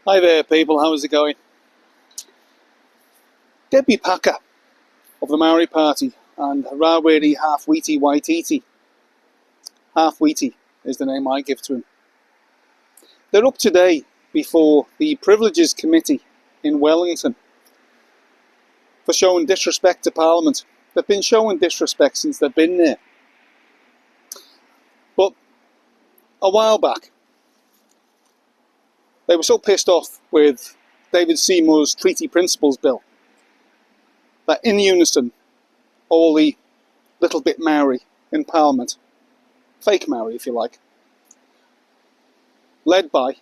Hi there people, how's it going? David Packer of the Maori Party and Rawiri Halfwiti Waititi. Halfwiti is the name I give to him. They're up today before the Privileges Committee in Wellington for showing disrespect to Parliament. They've been showing disrespect since they've been there. But a while back, they were so pissed off with David Seymour's Treaty Principles Bill that in unison, all the little bit Maori in Parliament, fake Maori if you like, led by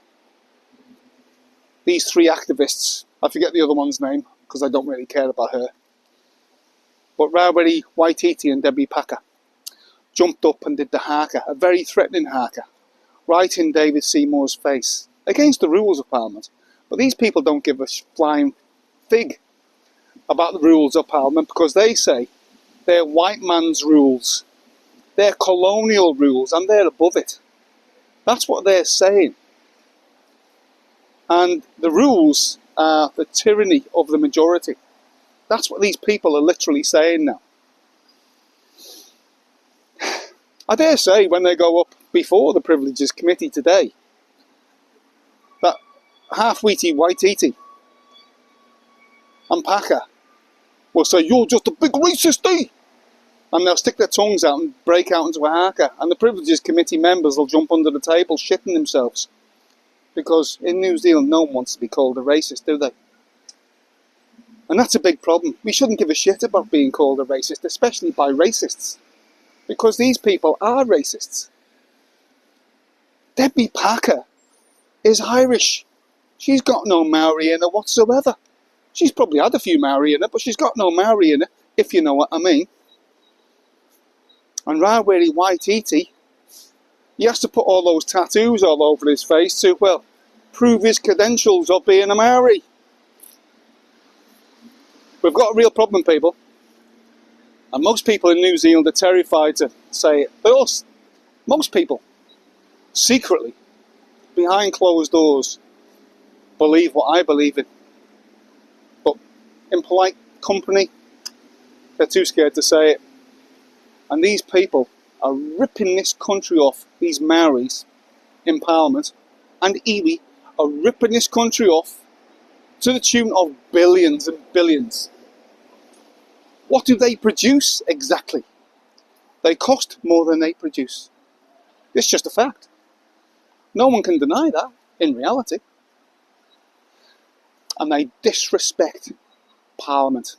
these three activists, I forget the other one's name because I don't really care about her, but Rawiri Waititi and David Packer jumped up and did the haka, a very threatening haka, right in David Seymour's face, against the rules of Parliament. But these people don't give a flying fig about the rules of Parliament because they say they're white man's rules, they're colonial rules, and they're above it. That's what they're saying. And the rules are the tyranny of the majority. That's what these people are literally saying now. I dare say when they go up before the Privileges Committee today, that Halfwiti Waititi and Packer will say, "You're just a big racist, eh?" And they'll stick their tongues out and break out into a haka. And the Privileges Committee members will jump under the table shitting themselves. Because in New Zealand, no one wants to be called a racist, do they? And that's a big problem. We shouldn't give a shit about being called a racist, especially by racists. Because these people are racists. Debbie Packer is Irish. She's got no Maori in her whatsoever. She's probably had a few Maori in her, but she's got no Maori in her, if you know what I mean. And Rawiri Waititi, he has to put all those tattoos all over his face to, well, prove his credentials of being a Maori. We've got a real problem, people. And most people in New Zealand are terrified to say it. But us, most people, secretly, behind closed doors, believe what I believe in. But in polite company, they're too scared to say it. And these people are ripping this country off, these Maoris in Parliament, and iwi are ripping this country off to the tune of billions and billions. What do they produce exactly? They cost more than they produce. It's just a fact. No one can deny that in reality. And they disrespect Parliament.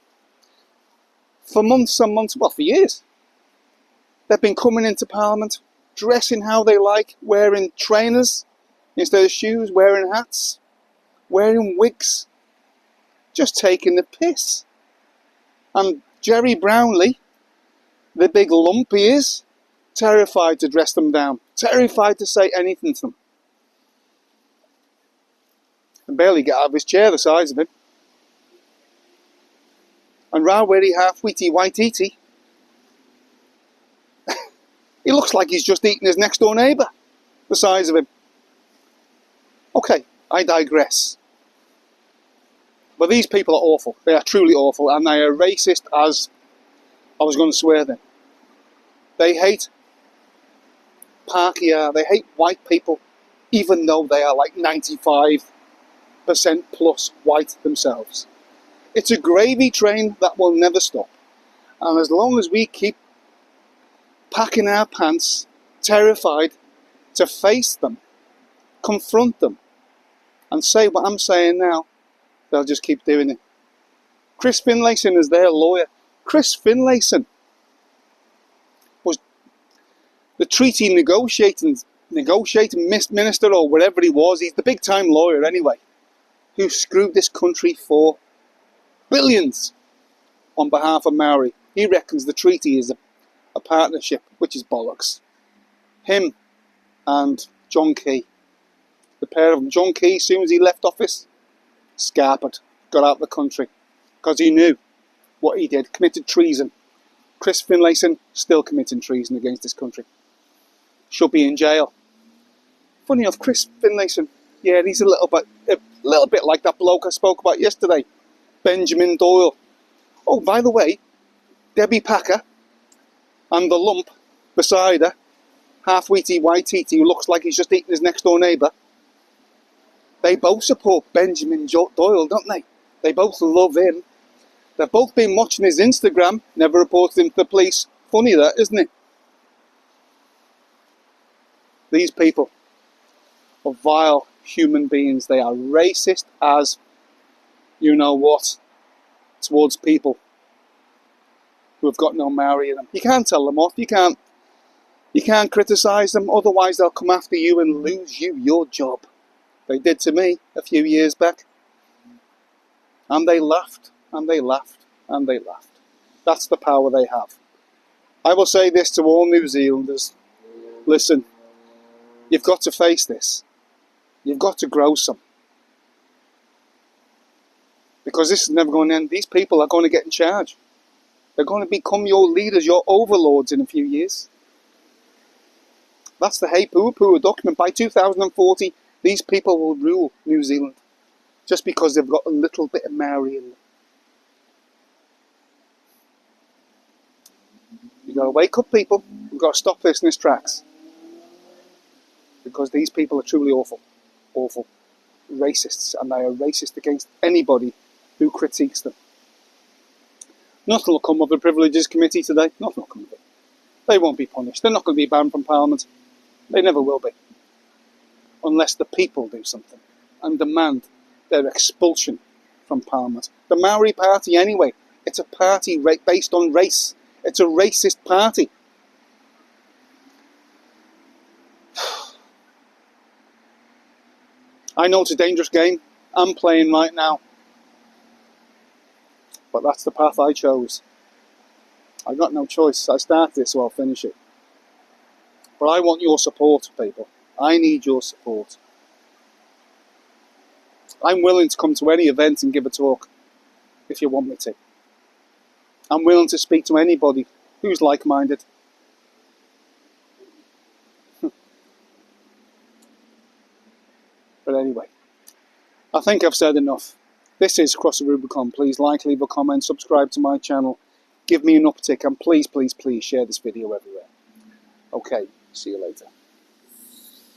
For months and months, well, for years. They've been coming into Parliament, dressing how they like, wearing trainers instead of shoes, wearing hats, wearing wigs, just taking the piss. And Jerry Brownlee, the big lump he is, terrified to dress them down, terrified to say anything to them. Can barely get out of his chair, the size of him. And Rawiri Halfwiti Waititi, he looks like he's just eaten his next door neighbour, the size of him. Okay, I digress. But these people are awful. They are truly awful, and they are racist as I was going to swear then. They hate Pākehā, they hate white people, even though they are like 95% plus white themselves. It's a gravy train that will never stop. And as long as we keep packing our pants, terrified to face them, confront them, and say what I'm saying now, they'll just keep doing it. Chris Finlayson is their lawyer. Chris Finlayson was the treaty negotiating minister or whatever he was. He's the big time lawyer anyway, who screwed this country for billions on behalf of Maori. He reckons the treaty is a partnership, which is bollocks. Him and John Key, the pair of them. John Key, as soon as he left office, scarpered, got out of the country because he knew what he did, committed treason. Chris Finlayson still committing treason against this country. Should be in jail. Funny enough, Chris Finlayson, yeah, he's a little A little bit like that bloke I spoke about yesterday, Benjamin Doyle. Oh, by the way, Debbie Packer and the lump beside her, Halfwiti Waititi, who looks like he's just eating his next door neighbour, they both support Benjamin Doyle, don't they? They both love him. They've both been watching his Instagram, never reported him to the police. Funny that, isn't it? These people are vile human beings. They are racist as you know what towards people who have got no Maori in them. You can't tell them off. You can't criticise them, otherwise they'll come after you and lose you your job. They did to me a few years back. And they laughed, and they laughed, and they laughed. That's the power they have. I will say this to all New Zealanders. Listen, you've got to face this. You've got to grow some. Because this is never going to end. These people are going to get in charge. They're going to become your leaders, your overlords in a few years. That's the Hey Pua document. By 2040, these people will rule New Zealand. Just because they've got a little bit of Maori in them. You've got to wake up, people. You've got to stop this in its tracks. Because these people are truly awful. Awful. Racists. And they are racist against anybody who critiques them. Nothing will come of the Privileges Committee today. Nothing will come of it. They won't be punished. They're not going to be banned from Parliament. They never will be. Unless the people do something and demand their expulsion from Parliament. The Maori Party, anyway, it's a party based on race. It's a racist party. I know it's a dangerous game. I'm playing right now. But that's the path I chose. I got no choice. I started this, so I'll finish it. But I want your support, people. I need your support. I'm willing to come to any event and give a talk, if you want me to. I'm willing to speak to anybody who's like-minded. But anyway, I think I've said enough. This is Cross the Rubicon. Please like, leave a comment, subscribe to my channel, give me an uptick, and please, please, please share this video everywhere. Okay, see you later.